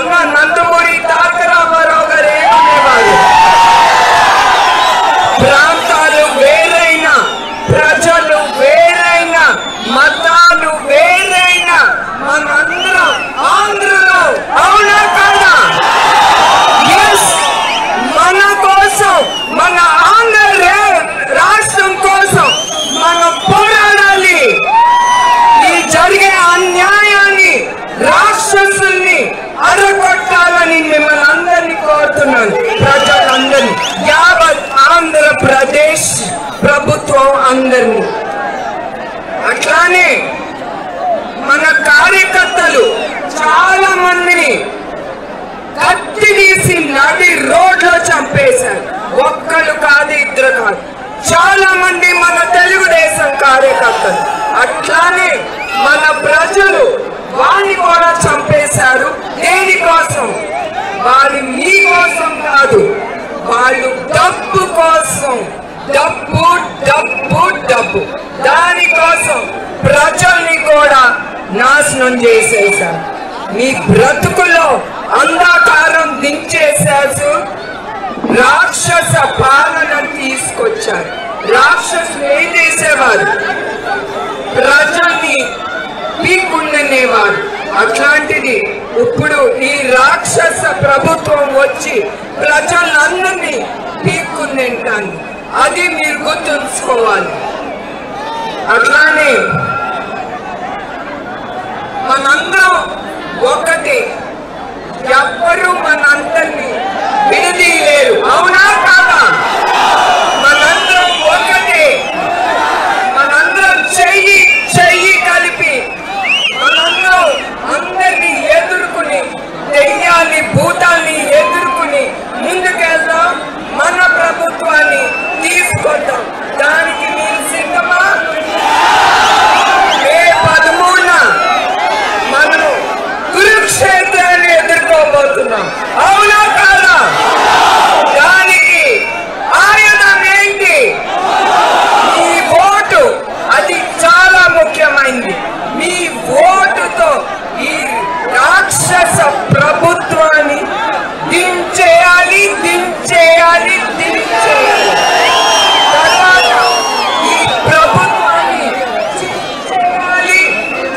నందమూరి తారక రామారావు గారు ఏమనేవారు? ప్రాంతాలు వేరైనా, ప్రజలు వేరైనా, మతాలు వేరైనా, మనందరం ఆంధ్రులు. అవునా కాదా? మన కోసం, మన ఆంధ్ర రాష్ట్రం కోసం మనం పోరాడాలి. ఈ జరిగే అన్యాయాన్ని, రాక్షసుల్ని అరగొట్టాలని మిమ్మల్ని అందరినీ కోరుతున్నాను. ప్రజలందరినీ, యావత్ ఆంధ్రప్రదేశ్ ప్రభుత్వం అందరినీ. అట్లానే మన కార్యకర్తలు చాలా మందిని కత్తి తీసి నడి రోడ్లో చంపేశారు. ఒక్కరు కాదు, ఇద్దరు కాదు, చాలా మంది మన తెలుగుదేశం కార్యకర్తలు. అట్లానే మన ప్రజలు వారిని కూడా చంపేశారు. దేనికోసం? వారి మీకోసం కాదు, వాళ్ళు డబ్బు కోసం. డబ్బు డబ్బు డబ్బు, దానికోసం ప్రజల్ని కూడా నాశనం చేసేశారు. మీ బ్రతుకులో అంధకారం దించేశారు. రాక్షస పాలన తీసుకొచ్చారు. రాక్షసులు ఏం చేసేవారు? ప్రజల్ని పీక్కునేవారు. అట్లాంటిది ఇప్పుడు ఈ రాక్షస ప్రభుత్వం వచ్చి ప్రజలందరినీ పీక్కునేంటాను. అది మీరు గుర్తుంచుకోవాలి. అట్లానే మనందరం ఒకటి, ఎవ్వరూ మనందరినీ విడదీయలేరు. అవునా కాదా? మనందరం ఒకటే. మనందరం చెయ్యి చెయ్యి కలిపి మనందరం అందరినీ ఎదుర్కొని, దెయ్యాన్ని భూతాన్ని ఎదుర్కొని ముందుకెళ్దాం. మన ప్రభుత్వాన్ని తీసుకొద్దాం. దానికి మీరు సిద్ధమా? మే 13న మనము కురుక్షేత్రాన్ని ఎదుర్కోబోతున్నాం. అవునా కాదా? దానికి ఆయుధం ఏంటి? మీ ఓటు. అది చాలా ముఖ్యమైనది. మీ ఓటుతో ఈ రాక్షస ప్రభుత్వాన్ని దించేయాలి, దించేయాలి, దించేయాలి. తర్వాత ఈ ప్రభుత్వాన్ని దించేయాలి,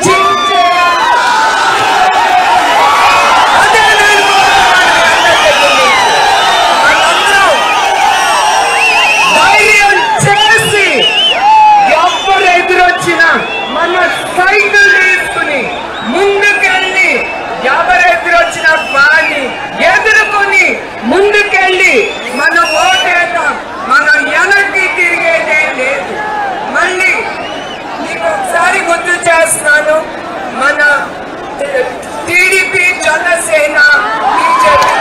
దించేయాలి. అదే మనందరం ధైర్యం చేసి ఎవరు ఎదురొచ్చినా మన సైకిల్ తీసుకుని ముందుకెళ్ళి, ఎవరెదురొచ్చినా వారిని ఎదుర్కొని ముందుకెళ్ళి మన ఓటేద్దాం. మనం వెనక్కి తిరిగేదే లేదు. మళ్ళీ మీకు ఒకసారి గుర్తు చేస్తున్నాను, మన టీడీపీ, జనసేన, బీజేపీ